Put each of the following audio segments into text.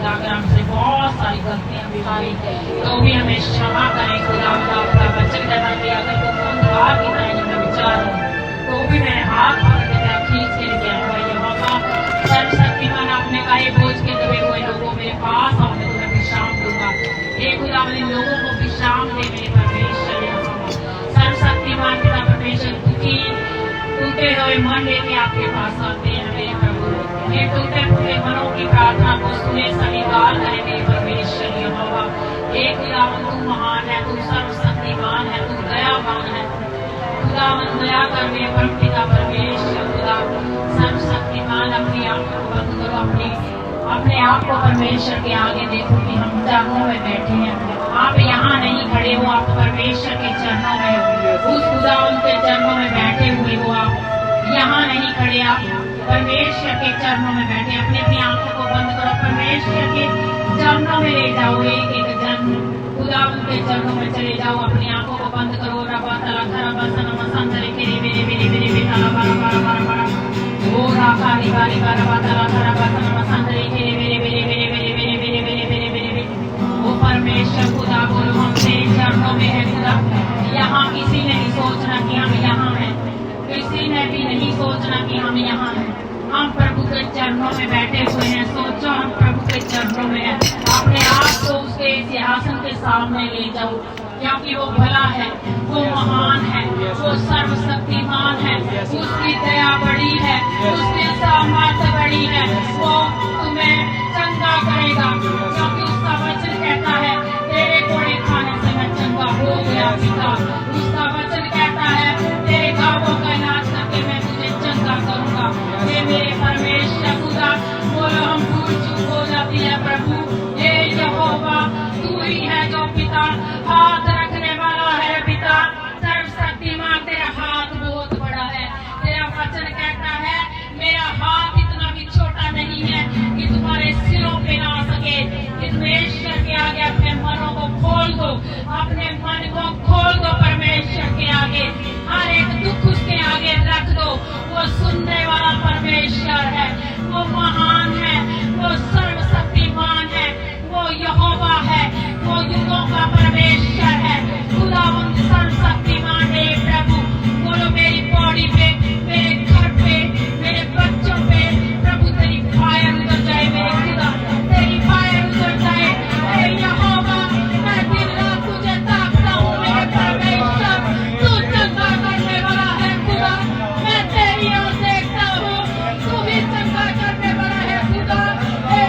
अगर हमसे बहुत सारी गलतियां भी हुई तो भी हमें क्षमा करें खुदा। आपका वचन कहता कि अगर तो अंधकार की तरह जब मैं विचार तो भी मैं हाथ खींच के लेके आऊंगा। सर्वशक्तिमान आपने कहा ये बोझ के दबे हुए लोगों मेरे पास आओ, मैं तुम्हें विश्राम दूंगा। हे खुदा इन लोगों को विश्राम दे मेरे परमेश्वर। सर्वशक्तिमान पिता परमेश्वर टूटे हुए मन लेके आपके पास आते हैं मेरे प्रभु। ये टूटे फूटे मनों की प्रार्थना को सुने स्वीकार करें मेरे परमेश्वर यहोवा। हे खुदावन तू महान है, तू सर्वशक्तिमान है, तू दयावान है। खुदावन दया कर मेरे परम पिता परमेश्वर। खुदा सर्वशक्तिमान अपनी आंखों को बंद करो, अपने आप को परमेश्वर के आगे देखो कि हम चरणों में बैठे हैं। आप यहाँ नहीं खड़े हो, आप परमेश्वर के चरणों में हो, उस खुदा उनके चरणों में बैठे हुए हो। आप यहाँ नहीं खड़े, आप परमेश्वर के चरणों में बैठे। अपनी आंखों को बंद करो, परमेश्वर के चरणों में ले जाओ। एक एक जन खुदा उनके चरणों में चले जाओ। अपनी आंखों को बंद करो। रबा तला खरा बसन मसंदरे के रे मेरे मेरे मेरे मेरे तला बारा बारा बारा बारा ओ राका री बारी बारा तला खरा बसन मसंदरे के रे मेरे मेरे मेरे मेरे मेरे मेरे मेरे मेरे मेरे मेरे ओ परमेश्वर खुदा बोलो हम तेरे चरणों में है खुदा। यहाँ किसी ने नहीं सोचना कि हम यहाँ हैं, किसी ने भी नहीं सोचना कि हम यहाँ हैं। हम प्रभु के चरणों में बैठे हुए हैं। सोचो हम प्रभु के चरणों में हैं। अपने आप को उसके सिंहासन के सामने ले जाओ, क्योंकि वो भला है, वो महान है, वो सर्वशक्तिमान है, उसकी दया बड़ी है, उसकी सामर्थ बड़ी है। वो तुम्हें चंगा करेगा, क्योंकि उसका वचन कहता है तेरे कोड़े खाने से मैं चंगा हो गया पिता। उसका वचन कहता है तेरे घावों का इलाज करके मैं तुझे चंगा करूंगा। ये मेरे परमेश्वर खुदा बोलो हम भूल चूक हो जाती है प्रभु। हे यहोवा तू ही है जो पिता हाथ रखने वाला है पिता। सर्वशक्तिमान तेरा हाथ बहुत बड़ा है। तेरा वचन कहता है मेरा हाथ इतना भी छोटा नहीं है कि तुम्हारे सिरों पे ना सके। परमेश्वर के आगे अपने मनों को खोल दो, अपने मन को खोल दो परमेश्वर के आगे। हर एक दुख उसके आगे रख दो। वो सुनने वाला परमेश्वर है, वो महान है, वो सर्वशक्तिमान है, वो यहोवा है, वो युगों का परमेश्वर है। खुदावंद सर्वशक्तिमान है प्रभु। बोलो मेरी बॉडी पे, मेरे घर पे, मेरे बच्चों पे प्रभु तेरी फायर उतर जाए। मेरे खुदा तेरी फायर उतर जाए। हे यहोवा मैं दिन रात तुझे ताकता हूँ मेरे परमेश्वर। तू चंगा करने वाला है खुदा। मैं तेरी ओर देखता हूँ, तू भी चंगा करने वाला है खुदा। हे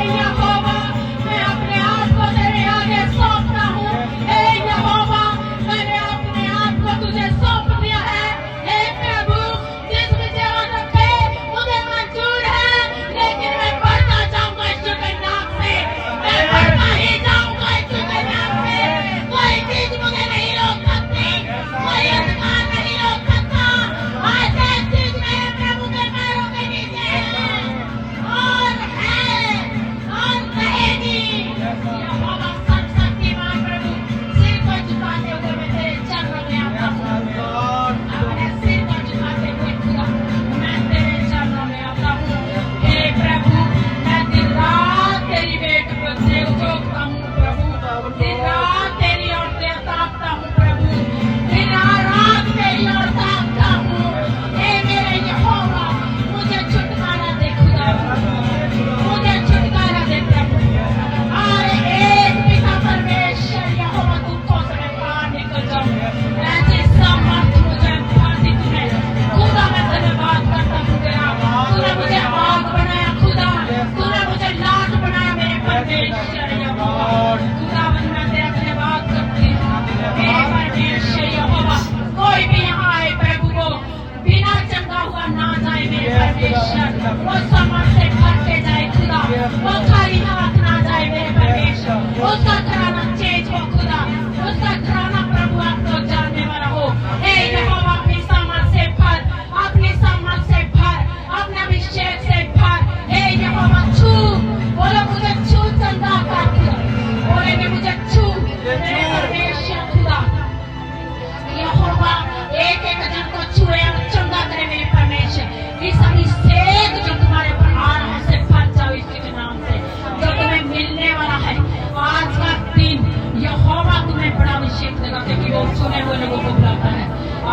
हुए लोगों को बुलाता है।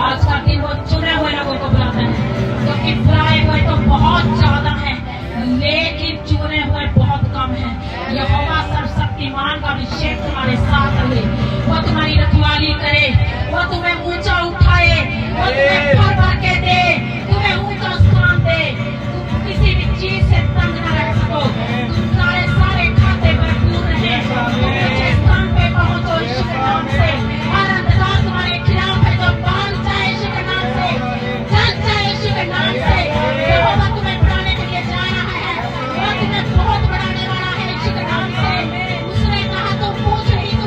आज का दिन वो चुने हुए लोगों को बुलाता है, क्योंकि बुलाए हुए तो बहुत ज्यादा है, लेकिन चुने हुए बहुत कम है। यहोवा सर्वशक्तिमान का अभिषेक तुम्हारे साथ रहे, वो तुम्हारी रखवाली करे, वो तुम्हें ऊंचा उठाए, वो तुम्हें भर भर के दे, तुम्हें ऊंचा स्थान दे। तुम किसी भी चीज से तंग न रह सको, तुम सारे खाते भरपूर रहे, तुम ऊंचे स्थान पे पहुंचो यीशु के नाम से। हर अंधकार तुम्हारे खिलाफ है जो भाग जाए यीशु के नाम से, जल जाए यीशु के नाम से। यहोवा तुम्हें बढ़ाने के लिए जा रहा है, वो तुम्हें बहुत बढ़ाने वाला है यीशु के नाम से। उसने कहा तुम पूछ नहीं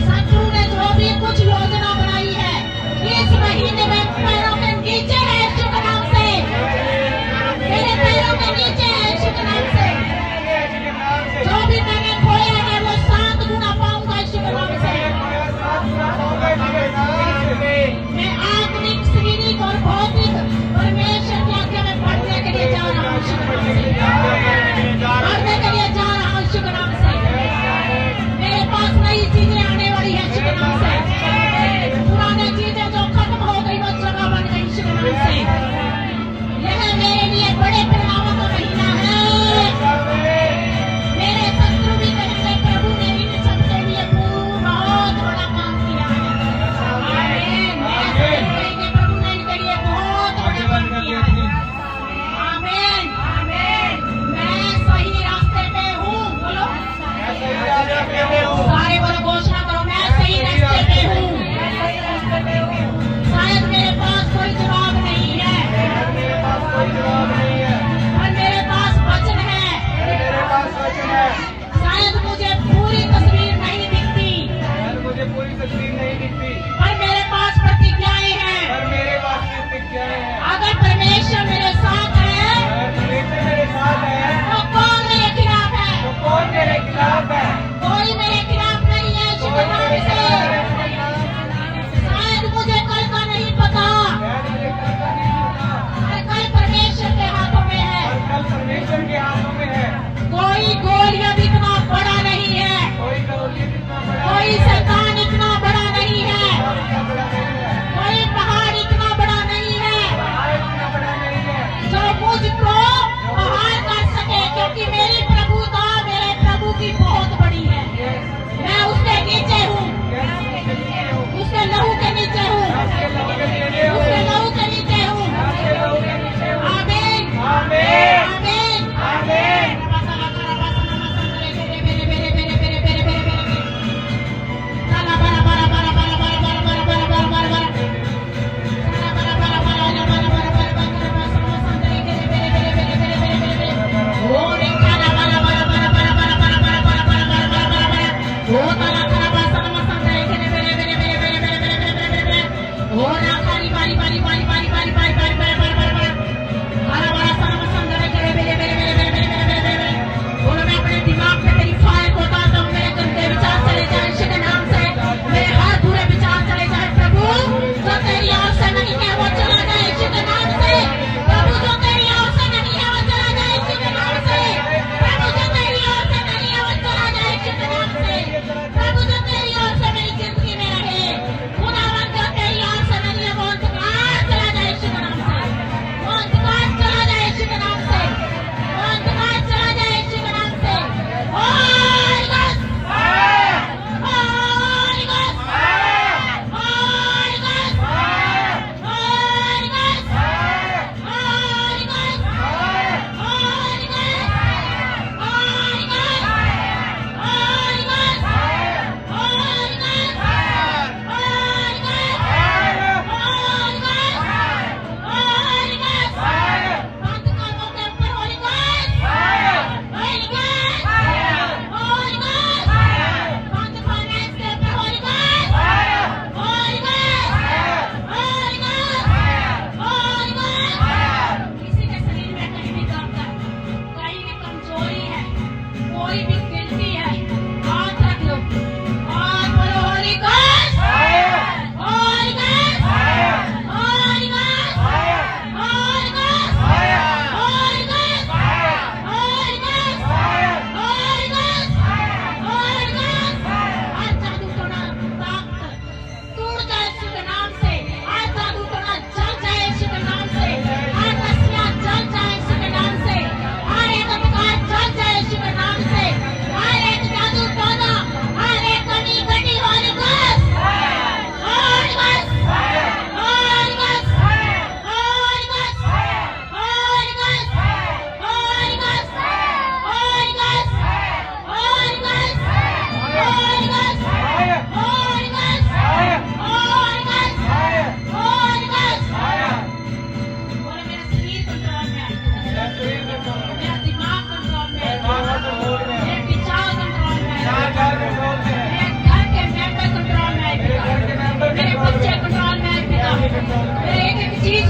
शत्रु ने जो भी कुछ योजना बनाई है इस महीने में पैरों के नीचे है शुभ नाम से, मेरे पैरों के नीचे है शुभ नाम से। जो भी मैंने खोया है वो 7 गुना पाऊंगा शुभ नाम से। मैं आत्मिक शारीरिक और भौतिक परमेश्वर की आज्ञा में पढ़ने के लिए जा रहा हूँ शुभ नाम से, पढ़ने के लिए जा रहा हूँ शुभ नाम से। मेरे पास नई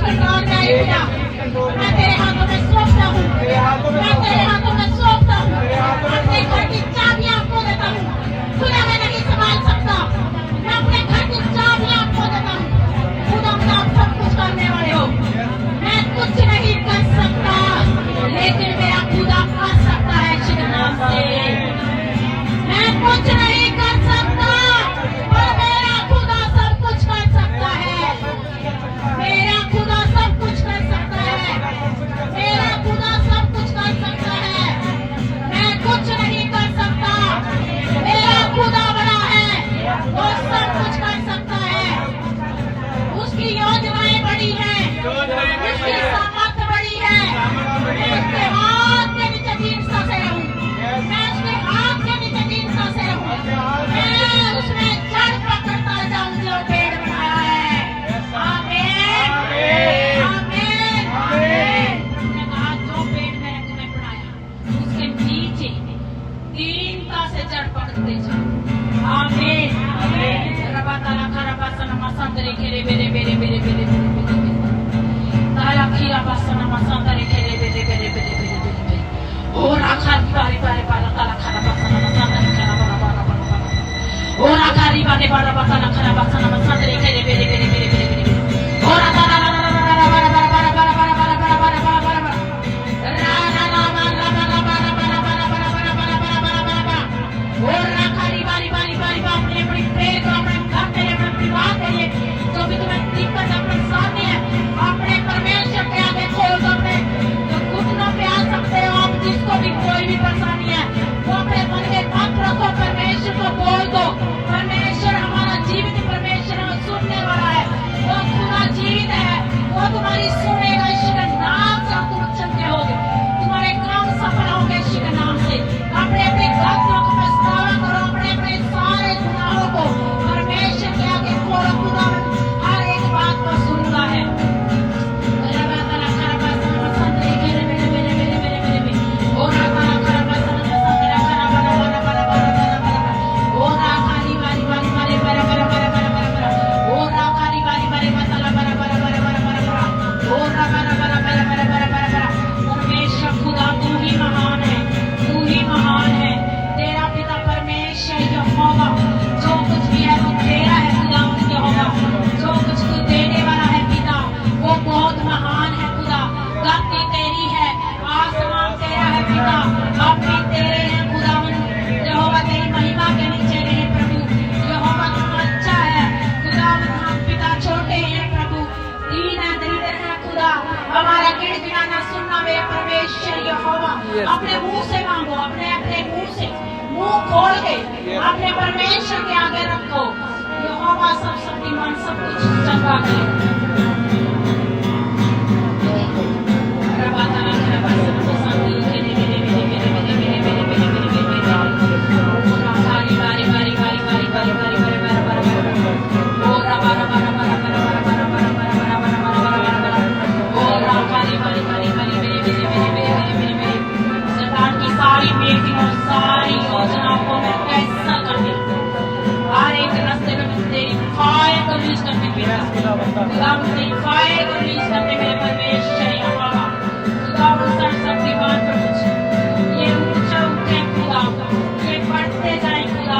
कंट्रोल में आई खुदा। मैं तेरे हाथों में सौंपता हूँ, मैं तेरे हाथों में सौंपता हूँ। अपने घर की चाबियां आपको देता हूँ। खुदा मैं नहीं संभाल सकता, मैं अपने घर की चाबियां आपको देता हूँ। खुदा आप सब कुछ करने वाले हो। मैं कुछ नहीं कर सकता, लेकिन मेरा खुदा कर सकता है यीशु के नाम से। मैं कुछ नहीं कर सकता, पर मेरा खुदा सब कुछ कर सकता है। मेरा खुदा सब कुछ कर सकता है। मेरा खुदा सब कुछ कर सकता है। मैं कुछ नहीं कर सकता, मेरा खुदा बड़ा है, वो सब कुछ कर सकता है। उसकी योजनाएं बड़ी हैं, उसकी सामर्थ बड़ी है। मैं उसके हाथ के नीचे दीनता से रहूं, मैं उसके हाथ के नीचे दीनता से रहूं। मैं उसमें जड़ पकड़ता जाऊं जो पेड़ बनाया है। आमीन, आमीन, आमीन। उसने कहा जो पेड़ मैंने तुम्हें बनाया उसके नीचे दीनता से जड़ पकड़ते जाओ। आमीन, आमीन। रबा ताला खरबा सनमा संतरे खेरे बेरे बेरे बेरे बेरे बेरे ताला खीरा बसना मसंतरे खेरे बेरे बेरे बेरे बेरे और आखिर बारी बारी बारी ताला खरबा सनमा संतरे खेरा बारा बारा बारा और आखिरी बारी बारा बारा ताला खरबा सनमा संतरे खेरे बेरे बेरे बेरे बेरे और ताला ला ला ला ला बारा बारा बारा बारा बारा बारा बारा बारा बारा बारा बारा रा ला ला बारा बारा बारा बारा बारा बारा बारा बारा बारा बारा बारा और आखिरी बारी बारी बारी अपने अपने प्रेम को अपने घर के लिए अपने परिवार के लिए जो भी तुम्हें दिक्कत अपने सामने है अपने परमेश्वर के आगे खोल दो। अपने घुटनों पे आ सकते हो आप, जिसको भी कोई भी परेशानी है वो अपने मन में मत रखो, परमेश्वर को बोल दो। परमेश्वर हमारा जीवित परमेश्वर हमें सुनने वाला है, वो खुदा जीवित है, वो तुम्हारी सुनेगा। यीशु के नाम से तुम चलते होगे, तुम्हारे काम सफल होंगे यीशु के नाम से। अपने अपने गलतियों को पछतावा करो, अपने अपने सारे गुनाहों को परमेश्वर के आगे खोलो। खुदा हर एक बात को सुनता है। परमेश्वर खुदा तू ही महान है, तू ही महान है। तेरा पिता परमेश्वर यहोवा जो कुछ भी है वो तेरा है। खुदा यहोवा जो कुछ तू देने वाला है पिता वो बहुत महान है। खुदा धरती तेरी है, आसमान तेरा है पिता, हम भी तेरे हैं। खुदा यहोवा तेरी महिमा के नीचे रहे प्रभु। यहोवा तू अच्छा है। खुदा हम पिता छोटे हैं प्रभु, दीन है, दरिद्र है। खुदा हमारा गिड़गिड़ाना सुनना वे परमेश्वर यहोवा। अपने मुंह से मांगो, अपने अपने मुंह से मुंह खोल के अपने परमेश्वर के आगे रखो। यहोवा सब शक्तिमान सब कुछ चंगा करे। सारी मीटिंगों सारी योजनाओं को मैं कैंसल कर देती हूँ। हर एक रास्ते में तेरी फायर को रिलीज करने खुदा तेरी फायर को रिलीज करने मेरे परमेश्वर यहोवा। खुदा सर्वशक्तिमान प्रभु ये ऊंचे उठे खुदा, ये बढ़ते जाए खुदा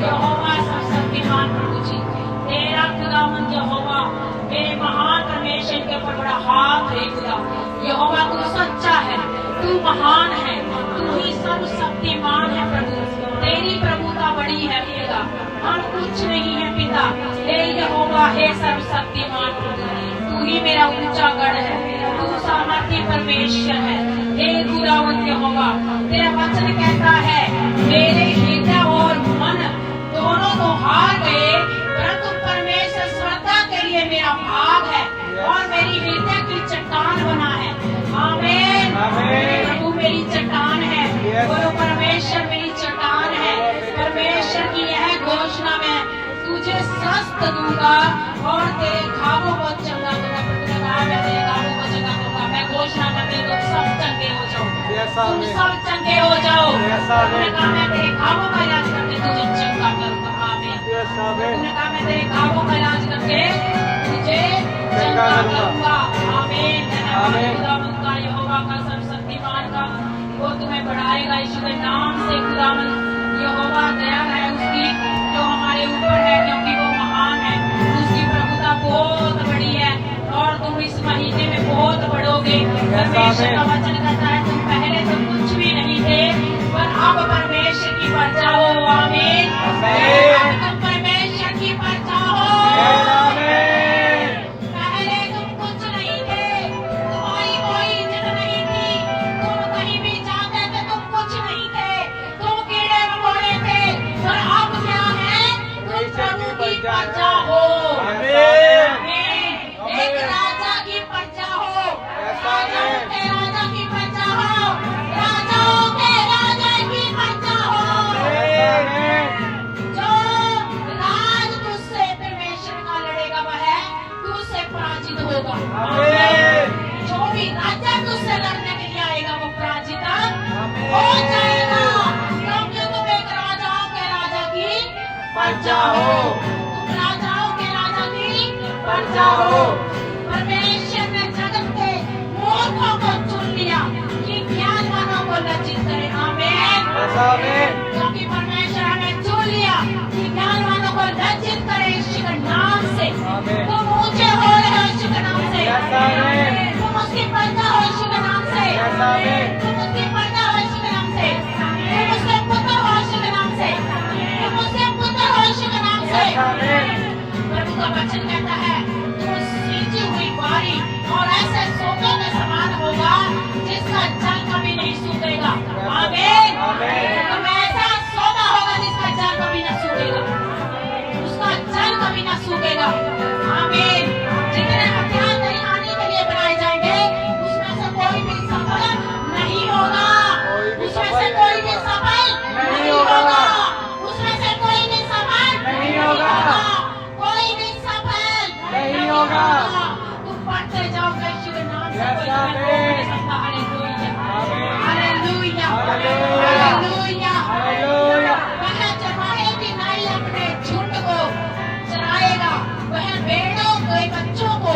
यहोवा सर्वशक्तिमान प्रभु जी। तेरा खुदा यहोवा मेरे महान परमेश्वर के ऊपर बड़ा हाथ है खुदा। यहोवा तू सच्चा है, तू महान है, तू ही सर्वशक्तिमान है प्रभु। तेरी प्रभुता बड़ी है पिता, हम कुछ नहीं है पिता। हे यहोवा हे सर्वशक्तिमान प्रभु, तू ही मेरा ऊंचा गढ़ है, तू सामर्थी परमेश्वर है। हे खुदावंद यहोवा तेरा वचन कहता है मेरे हृदय और मन दोनों तो हार गए, परंतु परमेश्वर श्रद्धा के लिए मेरा भाग है और मेरी हृदय की चट्टान बना है। आमीन। प्रभु मेरी चट्टान है, बोलो परमेश्वर मेरी चट्टान है। परमेश्वर की यह घोषणा मैं तुझे स्वस्थ दूंगा और तेरे घावों को चंगा दूंगा। मैं तेरे घावों को चंगा दूंगा। मैं घोषणा करती हूँ तुम सब चंगे हो जाओ, तुम सब चंगे हो जाओ। मैं तेरे घावों का इलाज करके तुझे चंगा करूंगा। आमीन। मैं तेरे घावों का इलाज करके तुझे चंगा करूंगा। प्रजा हो, तुम राजाओं के राजा की प्रजा हो। परमेश्वर ने जगत के मूर्खों को चुन लिया कि ज्ञानवानों को लज्जित करे। आमीन। आमीन। क्योंकि परमेश्वर हमें चुन लिया कि ज्ञानवानों को लज्जित करे यीशु के नाम से। आमीन। तुम ऊंचे हो रहे हो यीशु के नाम से। आमीन। तुम उसकी प्रजा हो यीशु के नाम से। आमीन। तुम उसकी प्रजा हो यीशु के नाम से। तुम उसके पुत्र हो यीशु के नाम से। तुम उसके पुत्र हो यीशु के नाम से। आमीन। प्रभु का वचन कहता है तुम सींची हुई बारी और ऐसे सोते में समान होगा जिसका जल कभी नहीं सूखेगा। आमीन। तुम ऐसा सोना होगा जिसका जल कभी न सूखेगा, उसका जल कभी न सूखेगा। आमीन। जितने हथियार तैयारी के लिए बनाए जाएंगे उसमें से कोई भी सफल नहीं होगा, उसमें से कोई भी सफल नहीं होगा, उसमें से कोई भी सफल नहीं होगा, कोई भी सफल नहीं होगा। तुम पढ़ते जाओगे यीशु के नाम से। कोई आमीन। तुम्हें रोक नहीं सकता। Hallelujah, hallelujah, hallelujah, hallelujah. वह चरवाहे की नाई अपने झुंड को चराएगा, वह भेड़ों के बच्चों को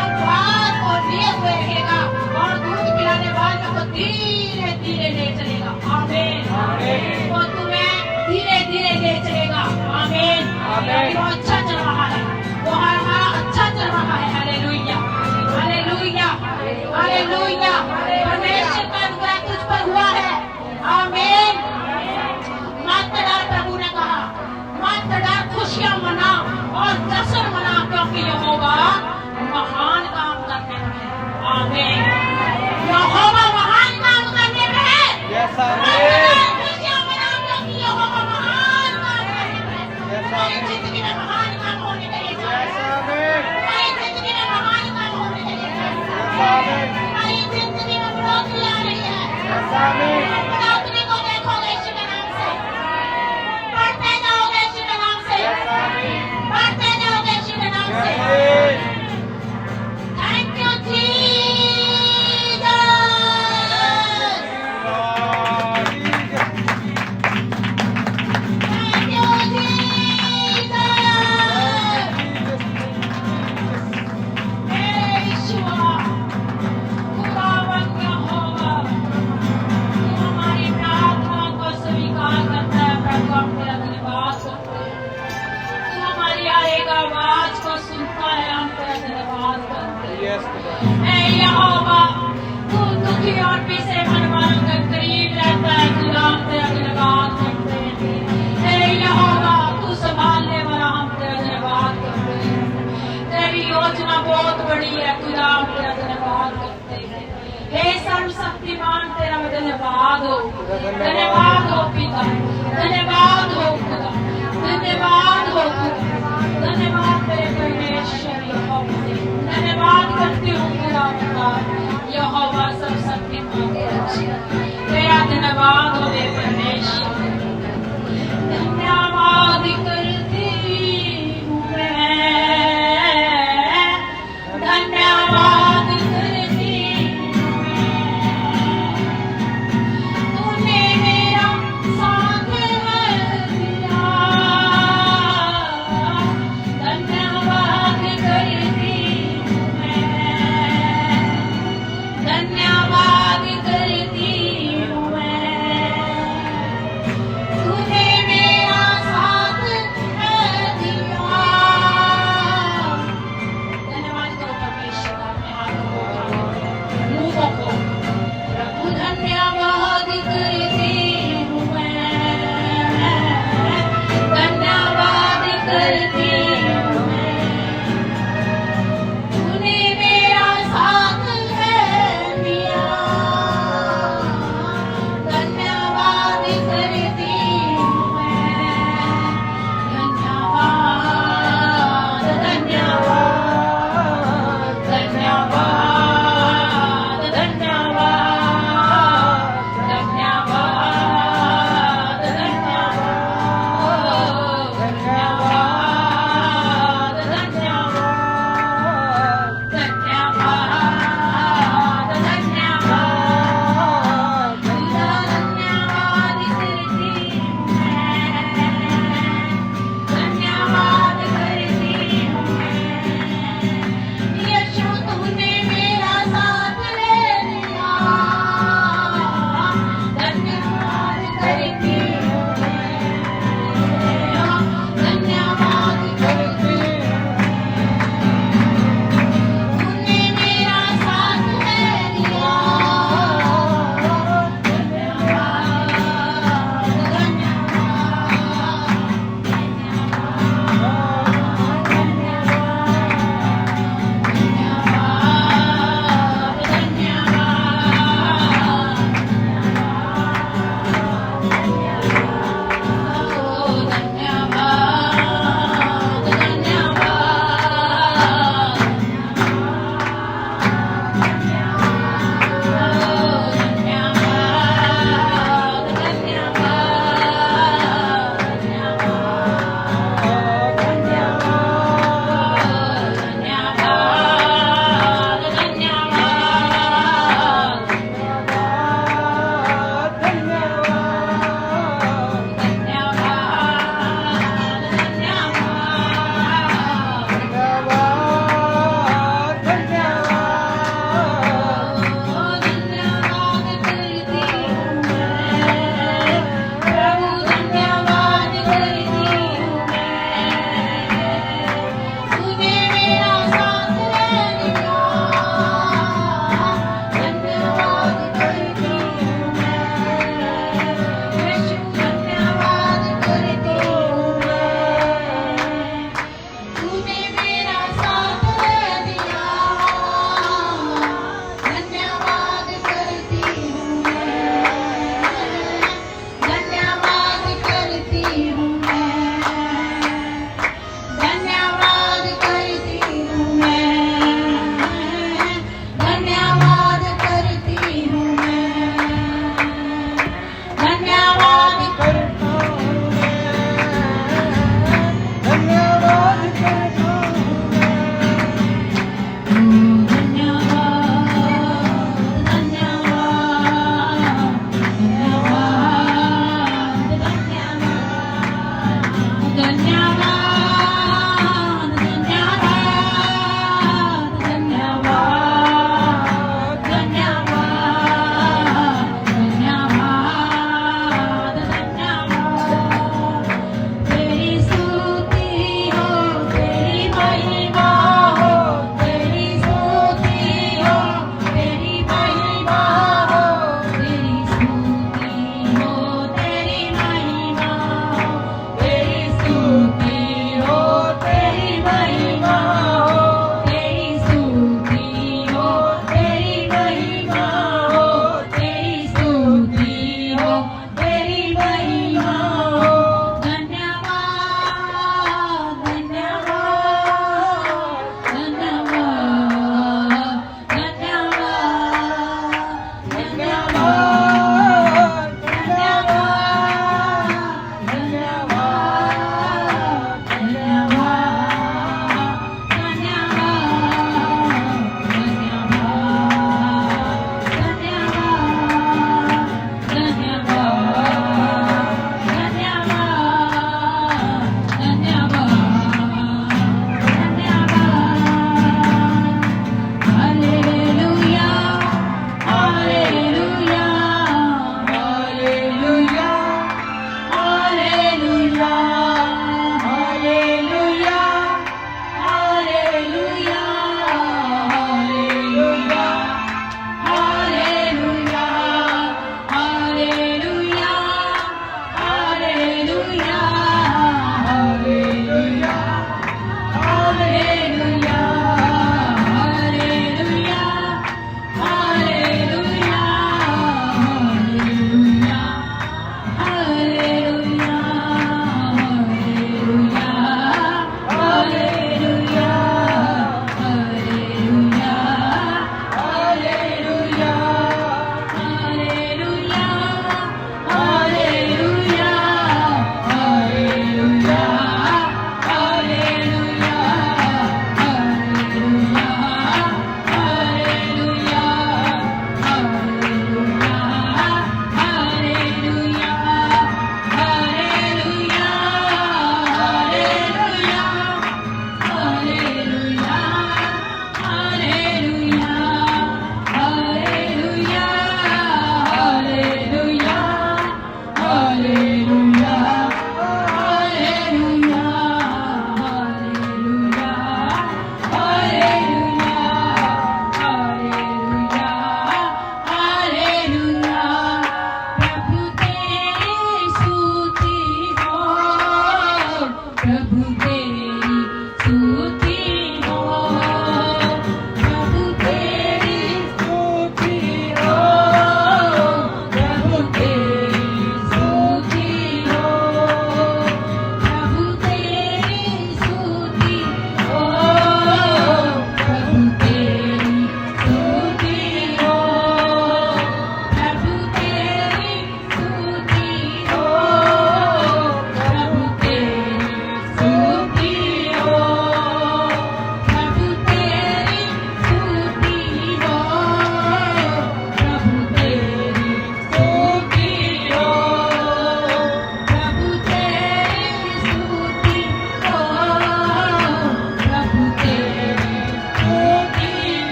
अखबार को लिए हुए रहेगा और दूध पिलाने वालों को धीरे धीरे ले चलेगा। आमीन। आमीन। वो तुम्हें धीरे धीरे ले चलेगा। आमीन। आमीन। वो अच्छा चल रहा है, वो हमारा अच्छा चल रहा है। Hallelujah, hallelujah, hallelujah. परमेश्वर का अनुग्रह तुझ पर हुआ है। आमीन। मत डर, प्रभु ने कहा मत डर, खुशियां मना और जश्न मना क्योंकि यहोवा महान काम करने में है। आमीन। यहोवा महान काम करने में है। Yes, मत आमीन। डर, खुशियां मना क्योंकि यहोवा महान काम करने में है। Yes, तुम्हारी आमीन। जिंदगी में महान काम होने के लिए Yes, आमीन। तुम्हारी जिंदगी में महान काम होने के लिए Yes, आमीन। तुम्हारी जिंदगी में बढ़ोतरी आ रही है। Yes, आमीन। बढ़ोतरी को देखोगे यीशु के नाम से, बढ़ते जाओगे यीशु के नाम से, Yes, आमीन। बढ़ते जाओगे यीशु के नाम से। आमीन। Thank you Jesus. Thank you Jesus. हे यीशुआ, खुदावंद यहोवा, तू हमारी प्रार्थना को स्वीकार करता है। प्रभु हम तेरा धन्यवाद करते हैं। तू हमारी हर एक आवाज को सुनता है। हम तेरा धन्यवाद करते हैं। Yes, खुदा। हे यहोवा, तू दुखी और पिसे मन वालों के करीब रहता है। खुदा हम तेरा धन्यवाद करते हैं। हे यहोवा, तू संभालने वाला, हम तेरा धन्यवाद करते हैं। तेरी योजना बहुत बड़ी है। खुदा हम तेरा धन्यवाद करते हैं। हे सर्वशक्तिमान, तेरा धन्यवाद हो, धन्यवाद हो पिता, धन्यवाद हो खुदा, धन्यवाद हो खुदा, धन्यवाद तेरे परमेश्वर यहोवा, धन्यवाद करती हूँ खुदा खुदा यहोवा सर्वशक्तिमान तेरा धन्यवाद हो मेरे परमेश्वर। धन्यवाद करती हूँ मैं, धन्यवाद करती हूँ मैं। तूने मेरा साथ है दिया,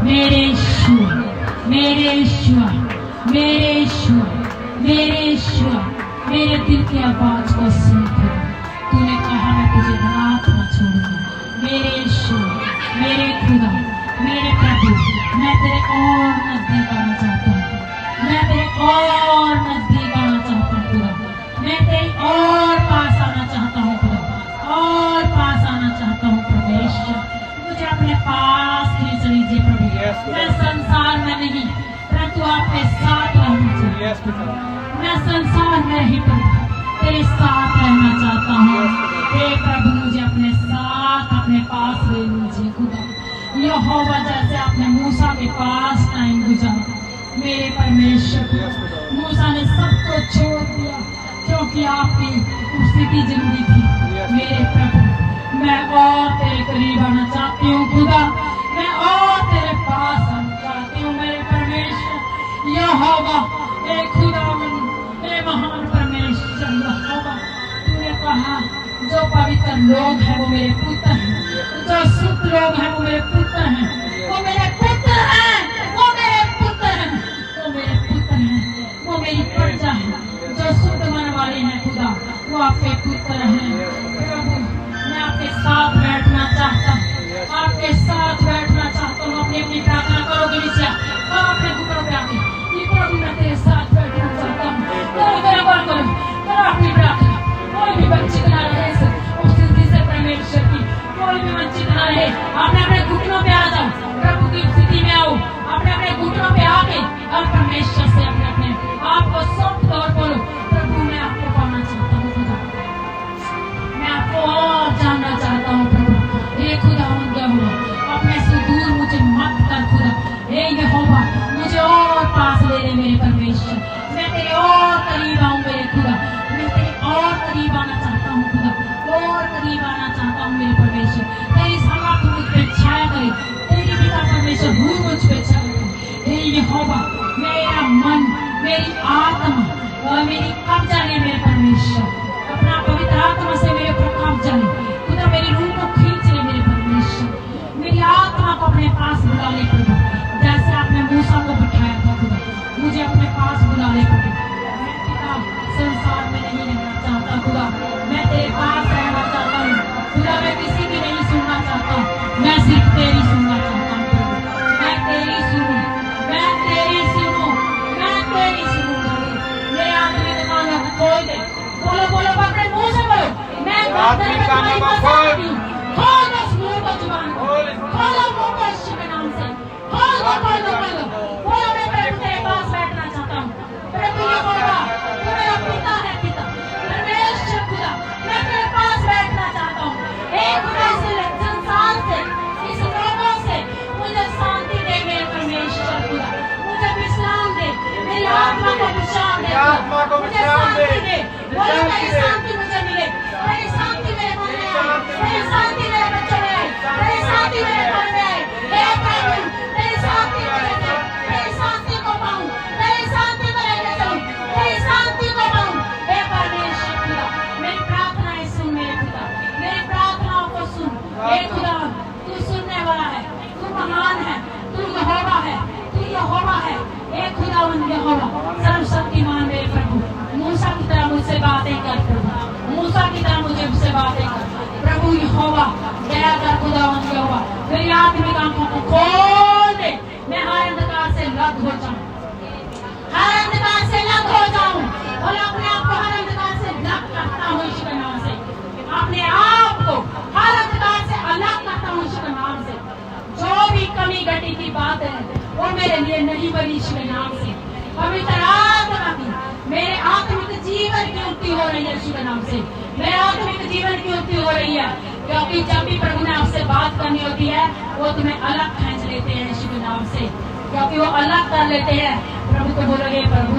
मेरे ईश्वर, मेरे ईश्वर, मेरे ईश्वर, मेरे ईश्वर, मेरे दिल की आवाज को सुन खुदा। तूने कहा मैं तुझे रात न छोड़ूंगा। मेरे ईश्वर, मेरे खुदा, मेरे प्रभु, मैं तेरे और नजदीक आना चाहता हूँ। मैं तेरे और नजदीक आना चाहता हूँ खुदा। मैं तेरे और पास आना चाहता हूँ खुदा, और पास आना चाहता हूँ परमेश्वर। मुझे अपने पास खींच लीजिए प्रभु। मैं संसार में नहीं, परंतु आपके साथ रहना चाहता हूँ। मैं संसार में ही प्रभु तेरे साथ रहना चाहता हूँ। हे प्रभु, मुझे अपने साथ, अपने पास ले लीजिए खुदा। यहोवा, जैसे आपने मूसा के पास टाइम गुजारा, मेरे परमेश्वर, मूसा ने सब कुछ छोड़ दिया क्योंकि आपकी स्थिति जरूरी थी। मेरे प्रभु, मैं और तेरे करीब आना चाहती हूँ खुदा। मैं और तेरे पास आना चाहती हूँ मेरे परमेश्वर। यहोवा, हे खुदावन, हे महान परमेश्वर यहोवा, तूने कहा जो पवित्र लोग हैं वो मेरे पुत्र हैं, जो शुद्ध लोग हैं वो मेरे पुत्र हैं, वो मेरे पुत्र हैं, वो मेरे पुत्र हैं, वो मेरे पुत्र हैं, वो मेरी प्रजा है। जो शुद्ध मन वाले हैं खुदा, वो आपके पुत्र हैं। प्रभु, मैं आपके साथ बैठना चाहता हूँ, आपके साथ बैठना चाहता हूँ। अपनी अपनी प्रार्थना करोगे विषय और अपने घुटनों पे आके कि प्रभु मैं तेरे साथ बैठना चाहता हूँ। करो मेरा बार करो, करो अपनी प्रार्थना। कोई भी वंचित ना रहे उस स्थिति से परमेश्वर की, कोई भी वंचित ना रहे। अपने अपने घुटनों पे आ जाओ, प्रभु की स्थिति में आओ। अपने अपने घुटनों पे आके और परमेश्वर से अपने अपने आपको सौंप दो और बोलो, प्रभु मैं आपको पाना चाहता हूँ खुदा, मैं आपको और जानना चाहता हूँ प्रभु। हे खुदा यहोवा, अपने से दूर मुझे मत कर खुदा। हे यहोवा, मुझे और पास ले ले मेरे परमेश्वर। मैं तेरे और करीब आऊँ मेरे खुदा। मैं तेरे और करीब आना चाहता हूँ खुदा, और करीब आना चाहता हूँ मेरे परमेश्वर। तेरी सलाह मुझ पे छाया करे, तेरी पिता परमेश्वर भूल मुझ पे छाया करे। हे यहोवा, मेरा मन, मेरी आत्मा और मेरी कब्जा ले मेरे परमेश्वर। अपना पवित्र आत्मा से मेरे ऊपर कब्जा ले खुदा। मेरी रूह को खींच ले मेरे परमेश्वर। मेरी आत्मा को अपने पास बुला ले प्रभु, जैसे आपने मूसा को बिठाया था खुदा। मुझे अपने पास बुला ले प्रभु। मैं पिता संसार में नहीं रहना चाहता खुदा, मैं तेरे पास रहना चाहता हूँ खुदा। मैं किसी की नहीं सुनना चाहता, मैं सिर्फ तेरी सुनना चाहता हूँ प्रभु। मैं तेरी सुनूं, मैं तेरी सुनूं, मैं तेरी सुनूं प्रभु। मेरे आत्मिक कानों को खोल दे। बोलो बोलो, अपने मुंह से बोलो, मैं तुम्हारी मदद करती हूँ। खोल दो उस मुंह को, जुबान को खोलो, मुंह को यीशु के नाम से खोल दो, खोल दो, खोल दो। बोलो, मैं प्रभु तेरे पास बैठना चाहता हूँ प्रभु। यहोवा, तू मेरा पिता है, पिता परमेश्वर खुदा, मैं तेरे पास बैठना चाहता हूँ। हे खुदा, इस संसार से, इस लोगों से मुझे शांति दे मेरे परमेश्वर खुदा। मुझे विश्राम दे, मेरी आत्मा को विश्राम दे, मुझे शांति दे। बोलो, मेरी शांति मुझे मिले, मेरी शांति मेरे मन में आए, मेरी शांति मेरे बच्चों में आए, मेरी शांति मेरे घर में आए। हे प्रभु, तेरी शांति मुझे दे, तेरी शांति को पाऊं, तेरी शांति को लेकर चलूं, तेरी शांति को पाऊं। हे परमेश्वर खुदा, मेरी प्रार्थनाएं सुन मेरे खुदा, मेरी प्रार्थनाओं को सुन। हे खुदा, तू सुनने वाला है, तू महान है, तू यहोवा है, तू यहोवा है। हे खुदावंद यहोवा, सर्वशक्तिमान मेरे प्रभु, मूसा की तरह मुझसे बातें कर प्रभु, मूसा की तरह मुझे बातें कर प्रभु। यहोवा, दया कर खुदावंद यहोवा, मेरी आत्मिक आंखों को खोल दे। मैं हर अंधकार से लग हो जाऊं, हर अंधकार से लग हो जाऊं, और अपने आप को हर अंधकार से लग करता हूँ यीशु के नाम से। अपने आप को हर अंधकार से अलग करता हूँ यीशु के नाम से। जो भी कमी घटी की बात है वो मेरे लिए नहीं बनी यीशु के नाम से। पवित्र आत्मा की मेरे आत्मिक जीवन की उन्नति हो रही है यीशु के नाम से। मेरे आत्मिक जीवन की उन्नति हो रही है, क्योंकि जब भी प्रभु ने आपसे बात करनी होती है वो तुम्हें अलग खींच लेते हैं यीशु के नाम से, क्योंकि वो अलग कर लेते हैं। प्रभु को बोलोगे, प्रभु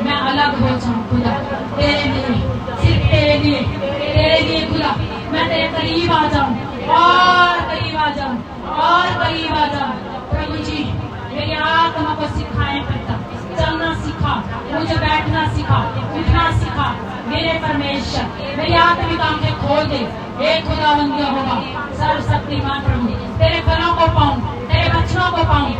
मैं अलग हो जाऊं खुदा तेरे लिए, सिर्फ तेरे लिए, तेरे लिए खुदा। मैं तेरे करीब आ जाऊं, और करीब आ जाऊं, और करीब आ जाऊं। प्रभु जी, मेरी आत्मा को सिखाएं पिता, चलना सिखा, मुझे बैठना सिखा, उठना सिखा मेरे परमेश्वर। मेरी आत्मिक आंखें खोल दे। हे खुदावंद यहोवा, सर्वशक्तिमान प्रभु, तेरे फलों को पाऊं, तेरे वचनों को पाऊं,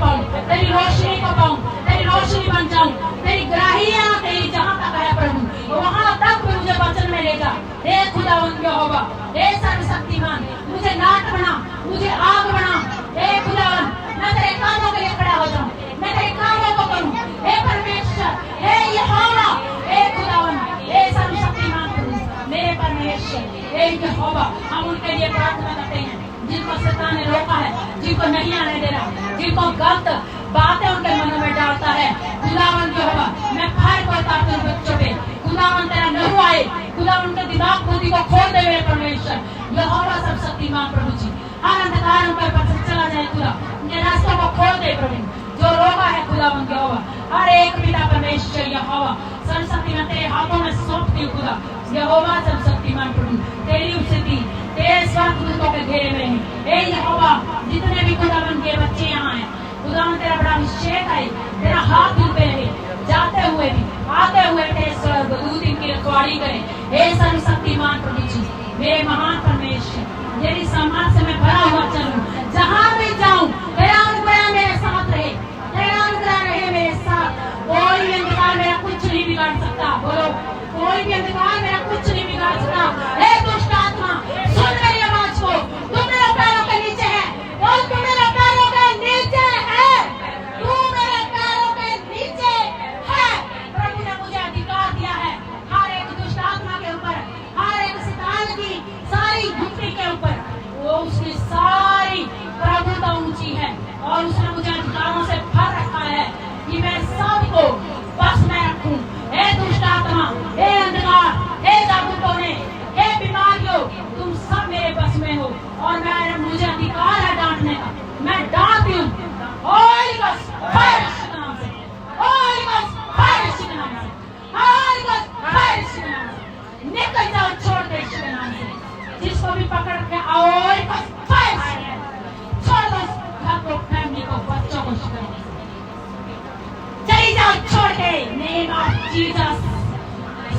पाऊं, तेरी रोशनी को पाऊं, तेरी रोशनी बन जाऊं, तेरी ग्राहियां तेरी जहां तक है प्रभु वहां तक भी मुझे वचन में ले जा। हे खुदावंद यहोवा, हे सर्वशक्तिमान, मुझे नाट बना, मुझे आग बना। हे खुदावंद, मैं तेरे कामों के लिए खड़ा हो जाऊं, मैं तेरे कामों को करूं। हे परमेश्वर, हे यहोवा, हे खुदावंद, हे सर्वशक्तिमान प्रभु, मेरे परमेश्वर, हे यहोवा, हम उनके लिए प्रार्थना करते हैं जिनको शैतान ने रोका है, जिनको नहीं आने दे रहा, जिनको गलत बातें उनके मनों में डालता है। खुदावंद यहोवा, मैं फायर को उतारती हूं बच्चों पे। खुदावंद तेरा लहू आए, खुदावंद उनके दिमाग बुद्धि को खोल दे मेरे परमेश्वर यहोवा सर्वशक्तिमान प्रभु जी। हर अंधकार उनके ऊपर से चला जाए खुदा, उनके रास्तों को खोल दे प्रभु, जो रोका है खुदावंद यहोवा। हर एक पिता परमेश्वर यहोवा सर्वशक्तिमान तेरे हाथों में सौंपती हूं खुदा यहोवा सर्वशक्तिमान प्रभु, तेरी उपस्थिति तेरे स्वास्थ्य के घेरे में है। हे यहोवा, जितने भी खुदावंद के बच्चे यहाँ हैं, खुदावंद तेरा बड़ा अभिषेक है, तेरा हाथ दिल पे रहे, जाते हुए भी आते हुए तेरे स्वर्गदूत इनकी रखवाली करें। हे सर्वशक्तिमान प्रभु जी, मेरे महान परमेश्वर, यदि समाज से मैं भरा हुआ चलूं, जहाँ भी जाऊं तेरा अनुग्रह मेरे साथ रहे, तेरा अनुग्रह रहे मेरे साथ। कोई भी अंधकार मेरा कुछ नहीं बिगाड़ सकता। बोलो, कोई भी अंधकार मेरा कुछ नहीं बिगाड़ सकता। हे दुष्ट आत्मा, सुन मेरी आवाज को, तू मेरे पैरों के नीचे है, और तू मेरे पैरों के नीचे है, तू मेरे पैरों के नीचे है। प्रभु ने मुझे अधिकार दिया है हर एक दुष्ट आत्मा के ऊपर, हर एक शैतान की सारी युक्ति के ऊपर, वो उसकी सारी प्रभुता ऊंची है, और उसने मुझे अधिकारों से भर रखा है कि मैं सबको बस में रखूं। हे दुष्ट आत्मा, हे अंधकार, हे जादूटोने, हे बीमारियों, तुम सब मेरे बस में हो, और मुझे अधिकार है डांटने का, मैं डांटती हूँ। होली गोस्ट फायर यीशु के नाम से, होली गोस्ट फायर यीशु के नाम से, होली गोस्ट फायर यीशु के नाम से, निकल जाओ, छोड़ दे यीशु के नाम से। जिसको भी पकड़ के होली गोस्ट फायर छोड़ दो, घर को, फैमिली को, बच्चों को यीशु के नाम से चली जाओ, छोड़ के नेम ऑफ जीसस।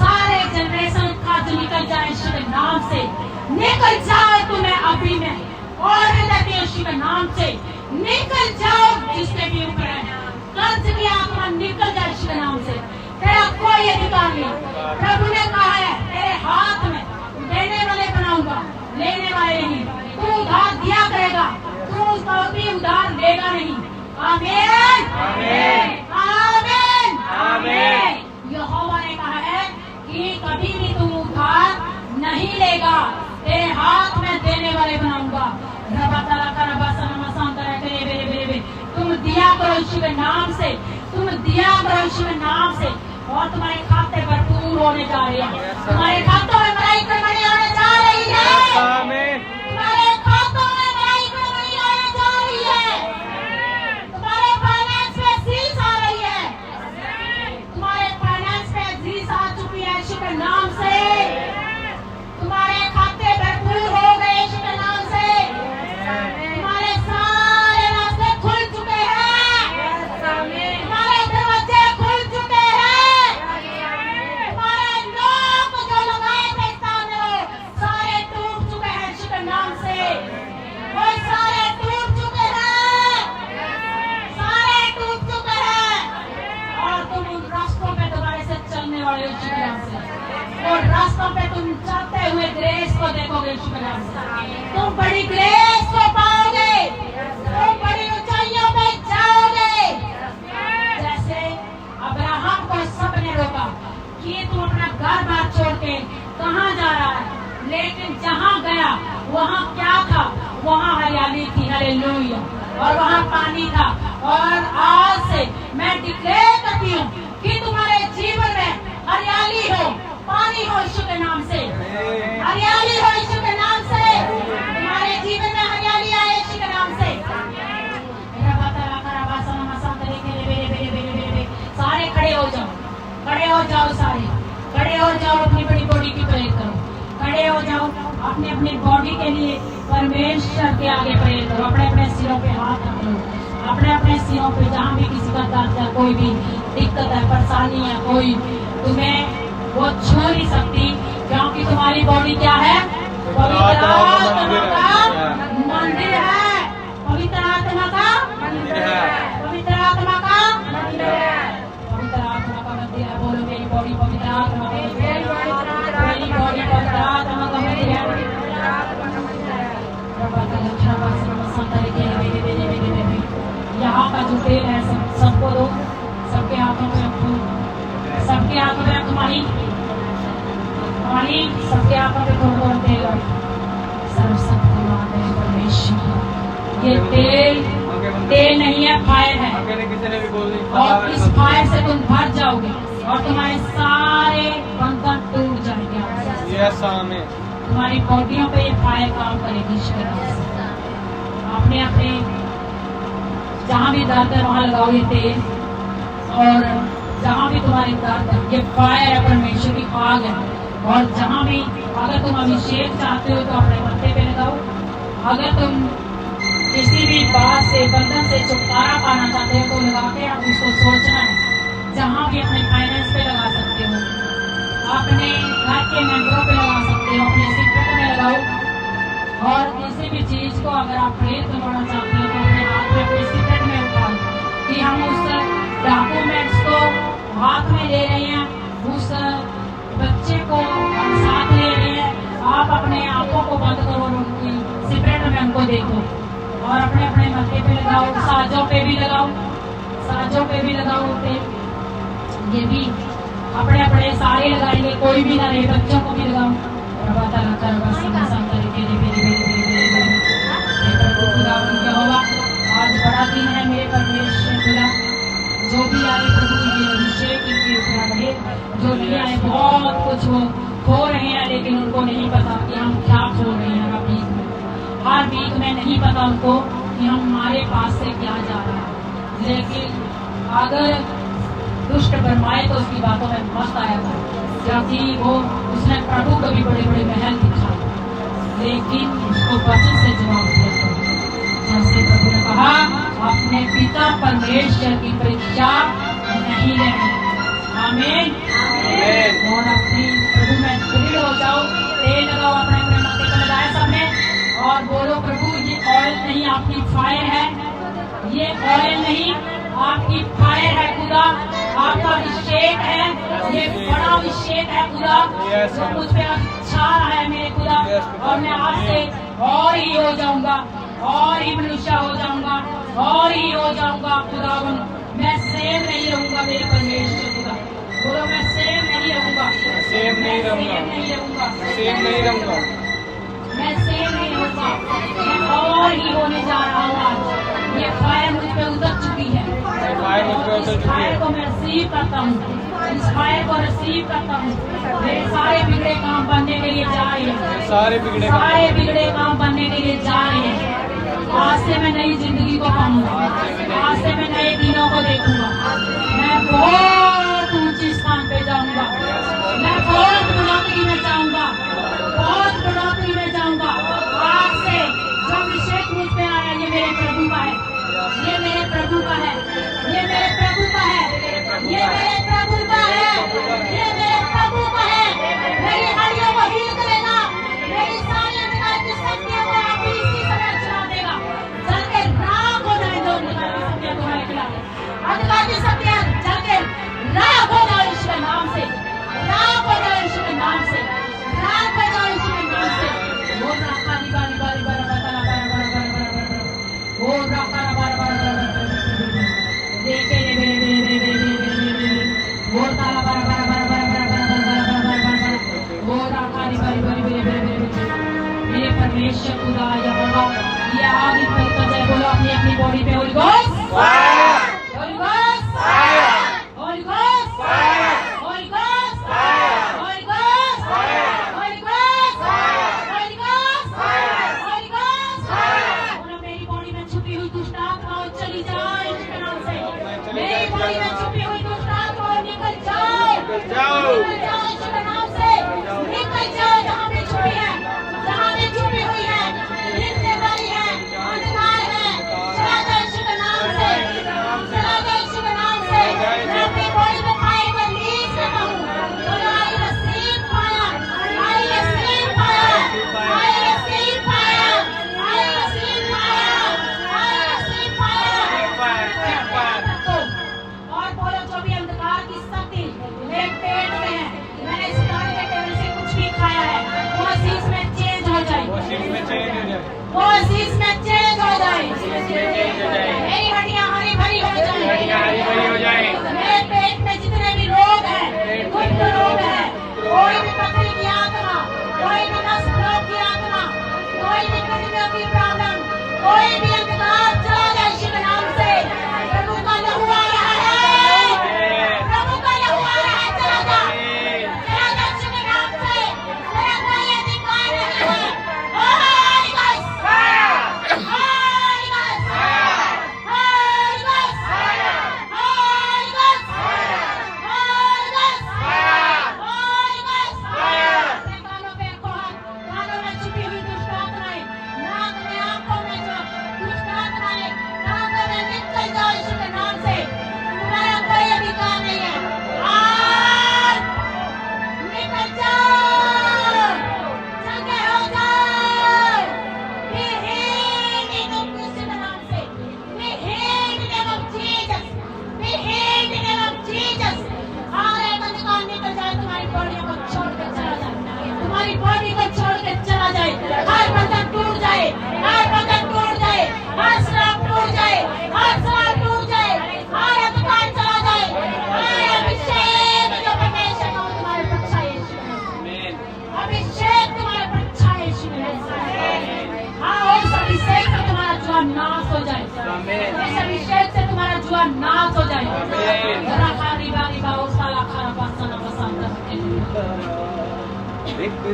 सारे जनरेशन का जो निकल जाए यीशु के नाम से, निकल जाओ तुम्हें अभी में, और यीशु के नाम से निकल जाओ, जिसके भी ऊपर है कर्ज की आत्मा निकल जाए यीशु के नाम से। तेरा कोई अधिकार नहीं। प्रभु ने कहा है तेरे हाथ में देने वाले बनाऊंगा, लेने वाले नहीं। तू उधार दिया करेगा, तू उसका भी उधार लेगा नहीं। आमीन, आमीन, आमीन, आमीन। यहोवा ने कहा है कि कभी भी तुम उधार नहीं लेगा, तेरे हाथ में देने वाले बनाऊंगा। तुम दिया करो यीशु के नाम से, तुम दिया करो यीशु के नाम से, और तुम्हारे खाते भरपूर होने जा रहे हैं। तुम्हारे खातों में मलाई कड़कड़ी होने जा रही है। आमीन। तुम्हारे खातों में मलाई कड़कड़ी होने जा रही है। तुम्हारे फाइनेंस में सीस आ रही है। तुम्हारे फाइनेंस में सीस आ चुकी है यीशु के नाम से। तुम्हारे खाते भरपूर हो गए यीशु के नाम से। तुम्हारे सारे रास्ते खुल चुके हैं। तुम्हारे दरवाजे खुल चुके हैं। तुम्हारे लोग जो लगाए थे सामने, सारे टूट चुके हैं यीशु के नाम से। वो सारे टूट चुके हैं, सारे टूट चुके हैं, और तुम उन रास्तों पे दोबारा से चलने वाले हो यीशु के नाम से। और रास्तों पे तुम चलते हुए ग्रेस को देखोगे यीशु के नाम से। तुम बड़ी ग्रेस को पाओगे, तुम बड़ी ऊंचाइयों पे जाओगे। जैसे अब्राहम को सबने रोका कि तुम अपना घर बार छोड़ के कहाँ जा रहा है, लेकिन जहाँ गया वहाँ क्या था? वहाँ हरियाली थी, हालेलुया, और वहाँ पानी था। और आज से मैं डिक्लेयर करती हूँ कि तुम्हारे जीवन में हरियाली हो, पानी हो यीशु के नाम से, हरियाली हो यीशु के नाम से। तुम्हारे जीवन में हरियाली आए यीशु के नाम से। सारे खड़े हो जाओ, खड़े हो जाओ, सारे खड़े हो जाओ, अपनी बड़ी बॉडी की प्रेयर करो, खड़े हो जाओ, अपने अपने बॉडी के लिए परमेश्वर के आगे प्रेयर करो। अपने अपने सिरों पे हाथ रख लो, अपने अपने सिरों पे, जहाँ भी किसी का दर्द है, कोई भी दिक्कत है, परेशानी है, कोई तुम्हें वो छू नहीं सकती, क्योंकि तुम्हारी बॉडी क्या है? पवित्र आत्मा का मंदिर है। पवित्र आत्मा का मंदिर है। पवित्र आत्मा का मेरी बॉडी पवित्र आत्मा का मंदिर है। यहाँ का जो तेल है सबको दो, सबके हाथों में रखो, सबके हाथों में रखो। माही सबके हाथों में थोड़ा तेल परमेश्वर। ये तेल नहीं है, फायर है। और इस फायर से तुम भर जाओगे और तुम्हारे सारे बंधन टूट जाएंगे। तुम्हारी बॉडियों पे ये फायर काम करेगी। अपने अपने जहाँ भी दर्द है वहाँ लगाओ ये तेल, और जहाँ भी तुम्हारी दर्द है ये फायर है, परमेश्वर की आग है। और जहाँ भी अगर तुम अभिषेक चाहते हो तो अपने मत्थे पे लगाओ। अगर तुम किसी भी बात से बंधन से छुटकारा पाना चाहते हो तो लगा के आप उसको सोचना है। जहाँ भी अपने फाइनेंस पे लगा सकते हो, अपने घर के मेंबरों पे लगा सकते हो, अपने सीक्रेट में लगाओ। और किसी भी चीज को अगर आप प्रेरित करवाना चाहते हो तो अपने हाथ में अपने सीक्रेट में उठाओ कि हम उस डॉक्यूमेंट्स को हाथ में ले रहे हैं, उस बच्चे को हम साथ ले रहे हैं। आप अपने आंखों को बंद करो और उनकी सीक्रेट में उनको देखो और अपने अपने मत्थे पे लगाओ, साजों पे भी लगाओ, साजों पे भी लगाओ तेल। ये भी अपने अपने सारे लगाएंगे, कोई भी ना रहे, बच्चों को भी लगाओ। आज बड़ा दिन है मेरे परमेश्वर खुदा। जो भी आए प्रभु ये अभिषेक इनके ऊपर रहे, जो नहीं आए बहुत कुछ वो खो रहे हैं लेकिन उनको नहीं पता कि हम क्या खो रहे हैं। हर वीक में नहीं पता उनको कि हम हमारे पास से क्या जा रहा है। लेकिन अगर दुष्ट बरमाए तो उसकी बातों में मस्त आया था, क्योंकि वो उसने प्रभु को भी बड़े बड़े महल दिखाए लेकिन उसको वचन से जवाब दिया। जैसे प्रभु ने कहा अपने पिता परमेश्वर की परीक्षा नहीं लेनी। आमीन। और अपनी प्रभु में दृढ़ हो जाओ, तेल लगाओ, अपने अपने माथे पर लगाए सबने और बोलो प्रभु ये ऑयल नहीं आपकी फायर है, ये ऑयल नहीं आपकी फायर है खुदा, आपका अभिषेक है, ये बड़ा अभिषेक है खुदा जो मुझ पे अच्छा है मेरे खुदा। और मैं आज से और ही हो जाऊंगा, और ही मनुष्य हो जाऊंगा, और ही हो जाऊंगा खुदावन। मैं सेम नहीं रहूंगा मेरे परमेश्वर खुदा। बोलो मैं सेम नहीं रहूंगा, सेम नहीं रहूंगा, नहीं रहूंगा, सेम नहीं रहूंगा, मैं सेम नहीं रहूंगा, मैं और ही होने जा रहा हूँ। आज ये फायर मुझ पे उतर चुकी है, फायर मुझ पे उतर चुकी है। इस फायर को मैं रिसीव करता हूँ, इस फायर को रिसीव करता हूँ। मेरे सारे बिगड़े काम बनने के लिए जा रहे हैं, सारे बिगड़े काम बनने के लिए जा रहे हैं। आज से मैं नई जिंदगी को पाऊंगा, आज से मैं नए दिनों को देखूंगा, मैं बहुत ऊंची स्थान पे जाऊंगा, मैं बहुत बढ़ोतरी में जाऊंगा, बहुत बढ़ोतरी में जाऊंगा। आज से जो अभिषेक मुझ पे आया ये मेरे प्रभु का है, ये मेरे प्रभु का है, ये मेरे प्रभु का है, ये मेरे प्रभु का है, ये मेरे प्रभु का है। मेरी हड्डियों को हील करेगा, मेरी सारी अंधकार की शक्तियों को आप इसी समय चला देगा। जल के राख हो जाए जो अंधकार की शक्तियां तुम्हारे खिलाफ, अंधकार की शक्तियां जल के राख हो जाए यीशु के नाम से, राख हो जाए यीशु के नाम से, राख हो जाए यीशु के नाम से। वो राखा निकाली बारी बारी बता वो राखा बार बार देखे वो ताला बार बार वो राखा निकाली बारी मेरे परमेश्वर खुदा यहोवा ये आग पर जय बोलो अपनी अपनी बॉडी पे Holi ghost fire, Holi ghost fire, Holi ghost fire, Holi ghost fire, Holi ghost fire, Holi ghost fire, Holi ghost fire, Holi ghost fire. बोलो मेरी बॉडी में छुपी हुई दुष्ट आत्माओं चली जाए इसके नाम से, मेरी बॉडी में छुपी हुई दुष्ट आत्माओं निकल जाओ, निकल जाओ इसके नाम से, निकल जाओ जहाँ पे छुपी है, जहाँ पे छुपी हुई है।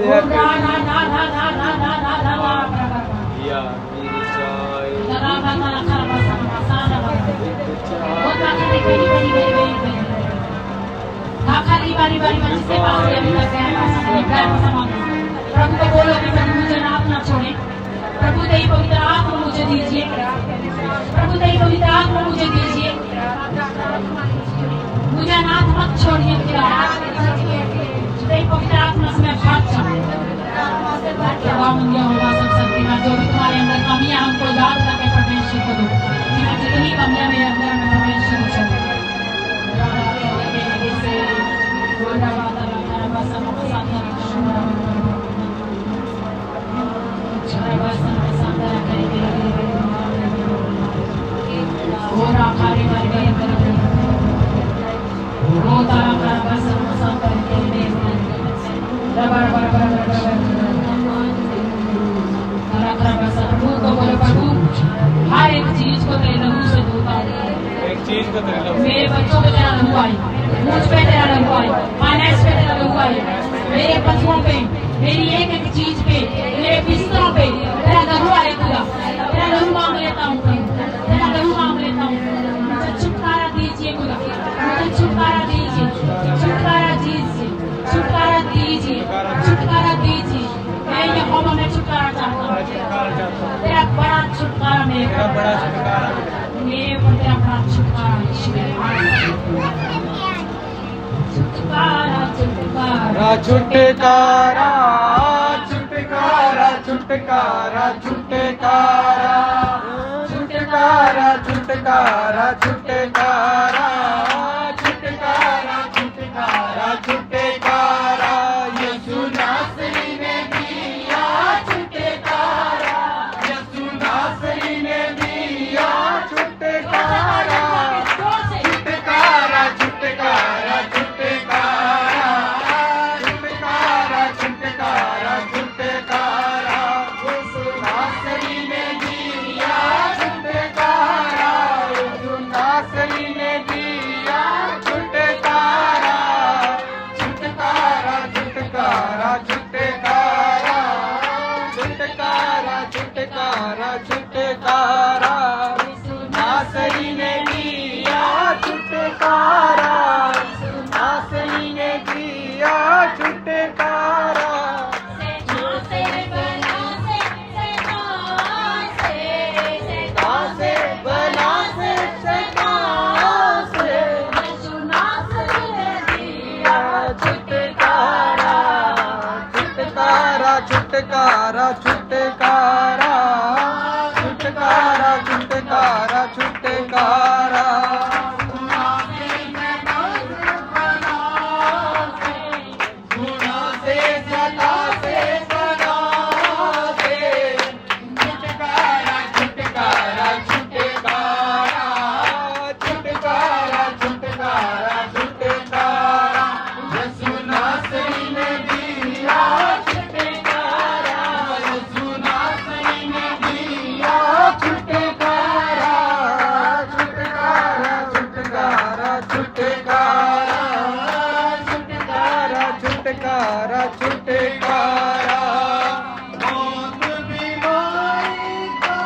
प्रभु को बोलो कि प्रभु मुझे नाथ ना छोड़े। प्रभु तेरी पवित्र आत्मा मुझे दीजिए। प्रभु तेरी पवित्र आत्मा मुझे दीजिए। मुझे नाथ मत छोड़िए। तेरी पवित्र आत्मा से मैं भाग जाऊं। होगा सब शक्तिमान जो भी तुम्हारे अंदर कमियां हमको याद करके प्रवेश को दो। जितनी कमियां मेरे अंदर में प्रवेश हो चले। हर एक चीज को तेरे लहू से धोता हूं। मेरे बच्चों पे तेरा लहू आई, मुझ पे तेरा लहू आई, फाइनेंस पे तेरा लहू आई, मेरे पशुओं पे, मेरी एक एक चीज पे, मेरे बिस्तरों पे तेरा लहू आए। तेरा लहू मांग लेता हूँ, तेरा लहू मांग लेता हूँ। मुझे छुटकारा दीजिए खुदा, मुझे छुटकारा दीजिए, छुटकारा दीजिए, छुटकारा दीजिए, छुटकारा दीजिए। मैं यहोवा में छुटकारा चाहता हूँ। तेरा बड़ा छुटकारा मेरे ऊपर तेरा बड़ा छुटकारा छुटकारा छुटकारा छुटकारा छुटकारा छुटकारा छुटकारा छुटकारा छुटकारा छुटकारा छुटकारा छुटकारा छुटकारा यीशु नासरी ने दिया छुटकारा, यीशु नासरी ने दिया छुटकारा, छुटकारा छुटकारा छुटकारा छुटकारा छुटकारा छुटकारा यीशु नासरी ने दिया छुटकारा, यीशु नासरी ने दिया छुटकारा, छुटकारा छुटकारा छुटकारा छुटकारा छुटकारा छुटकारा यीशु नासरी ने दिया छुटकारा, यीशु नासरी ने दिया छुटकारा। छुटकारा छुटकारा छुटकारा छुटकारा छुटकारा गुनाह से सता से सदा से छुटकारा छुटकारा छुटकारा छुटकारा छुटकारा छुटकारा यीशु नासरी ने दिया छुटकारा, यीशु नासरी ने दिया छुटकारा, छुटकारा छुटकारा छुटकारा छुटकारा छुटकारा छुटकारा मौत बीमारी का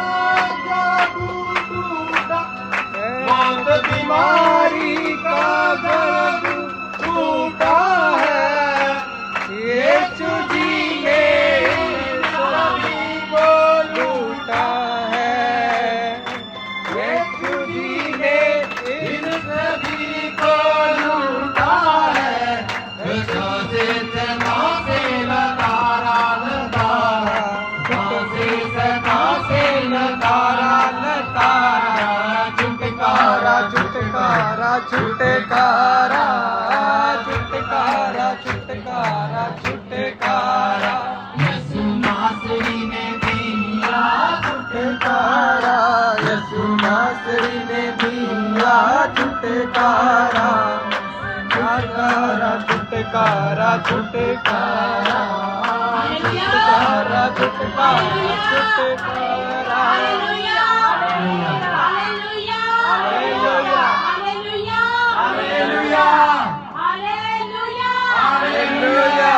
जादू टूटा, मौत बीमारी का जादू टूटा है, यीशु जी ने सभी को लूटा है, यीशु जी ने इन सभी को लूटा है। सांसे सांसे लतारा लतारा, सांसे सांसे लतारा लतारा, छुटकारा छुटकारा छुटकारा छुटकारा छुटकारा छुटकारा यीशु नासरी ने दिया छुटकारा, यीशु नासरी ने दिया छुटकारा, छुटकारा छुटकारा छुटकारा छुटकारा छुटकारा छुटकारा हालेलुया हालेलुया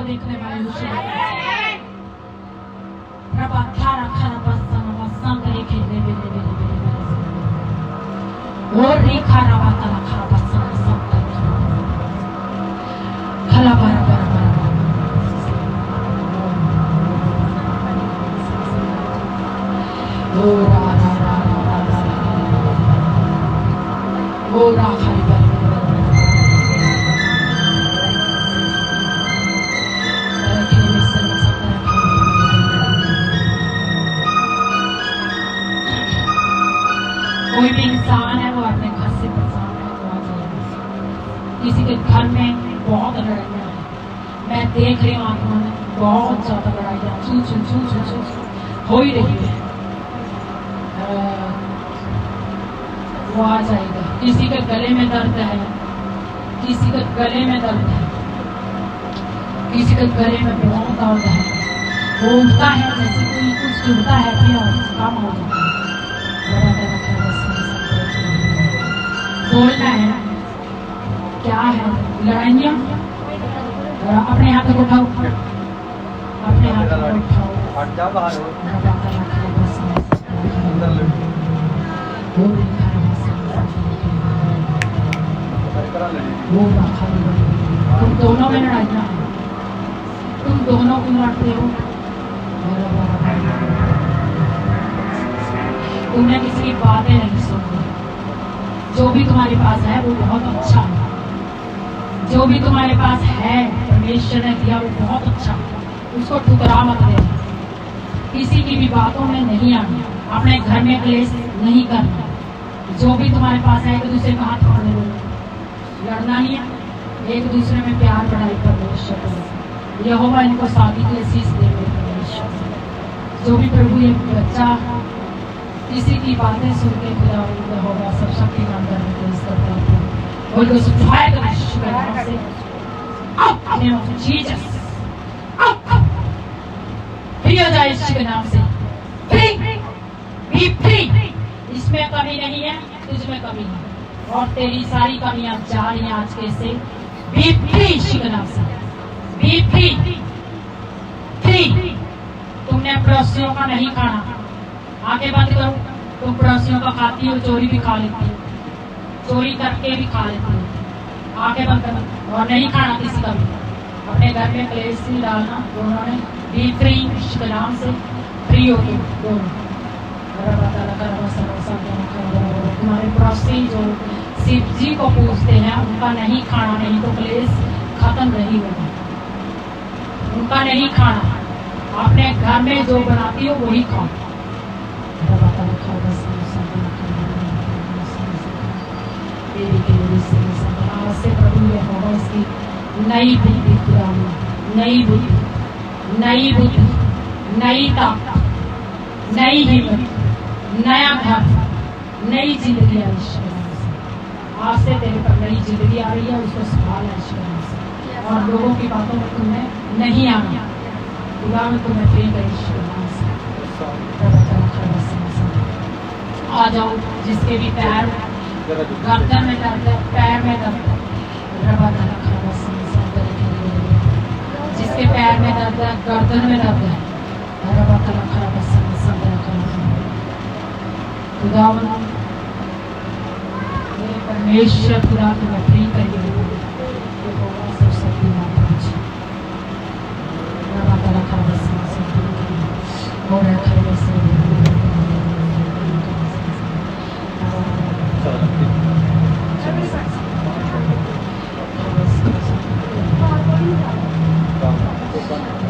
को देखने वाले यीशु रबा थारा खरा बसन वसन करे खेले बेले बेले बेले और रेखा रबा तला खरा बसन सब खला बारा बारा बारा ओ रा रा रा रा रा ओ रा खाली बारा कोई भी इंसान है वो अपने घर से परेशान है तो आ जाए। किसी के घर में बहुत लड़ाइयाँ हैं, मैं देख रही हूँ आत्मा में बहुत ज्यादा लड़ाइयाँ छू छू छू छू छू हो ही रही है। वो आ जाएगा। किसी के गले में दर्द है, किसी के गले में दर्द है, किसी के गले में बहुत दर्द है। वो उठता है जैसे कोई कुछ चुभता है फिर काम हो जाता है। बोलना है क्या है लड़ाइयाँ। अपने हाथ को उठाओ, अपने हाथ को उठाओ। हट जा बाहर हो। तुम दोनों में लड़ाइयाँ है, तुम दोनों क्यों लड़ते हो। तुमने किसी की बातें नहीं सुनी। जो भी तुम्हारे पास है वो बहुत अच्छा है, जो भी तुम्हारे पास है परमेश्वर ने दिया वो बहुत अच्छा है, उसको ठुकरा मत देना। किसी की भी बातों में नहीं आना, अपने घर में क्लेश नहीं करना। जो भी तुम्हारे पास है एक दूसरे का हाथ पकड़ने दो, लड़ना नहीं है, एक दूसरे में प्यार बढ़ाई परमेश्वर को। यहोवा इनको शादी के लिए शीश दे परमेश्वर। जो भी प्रभु ये बच्चा किसी की बातें सुन के खुदा होगा सब शक्तिमान करने के लिए करता है। और जो सुखाए तो यीशु के नाम से name of Jesus फ्री हो जाए यीशु के नाम से। Free B free. इसमें कमी नहीं है, तुझमें कमी है और तेरी सारी कमियां जा रही हैं आज के से। बी फ्री यीशु के नाम से। B free free. तुमने पड़ोसियों का नहीं खाना, आंखें बंद करो। तुम पड़ोसियों का खाती हो, चोरी भी खा लेती हो, चोरी करके भी खा लेती हो। आंखें बंद करो और नहीं खाना किसी का भी। अपने घर में क्लेश नहीं डालना। दोनों ने बी फ्री के नाम से फ्री हो गए दोनों। तुम्हारे पड़ोसी जो शिव जी को पूजते हैं उनका नहीं खाना, नहीं तो क्लेश खत्म नहीं होगा। उनका नहीं खाना, अपने घर में जो बनाती हो वही खाओ। से प्रभु ये होगा इसकी नई बुद्धि, नई बुद्धि, नई बुद्धि, नई ताकत, नई हिम्मत, नया घर, नई जिंदगी आई ईश्वर से। आज से तेरे पर नई जिंदगी आ रही है, उसको संभाल ईश्वर से। और लोगों की बातों में तुम्हें नहीं आना, खुदा में तुम्हें फ्री कर ईश्वर से। आ जाओ जिसके भी पैर गर्दन में दर्द है, पैर में दर्द है, जिसके पैर में दर्द है, गर्दन में दर्द है, परमेश्वर खुदा तुम्हें फ्री करिए।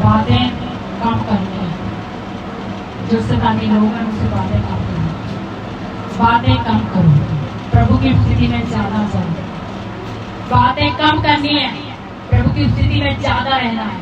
बातें कम करनी है, जो शैतानी लोग हैं उनसे बातें कम करो, बातें कम करो। प्रभु की स्थिति में ज्यादा जाओ, बातें कम करनी है, प्रभु की स्थिति में ज्यादा रहना है।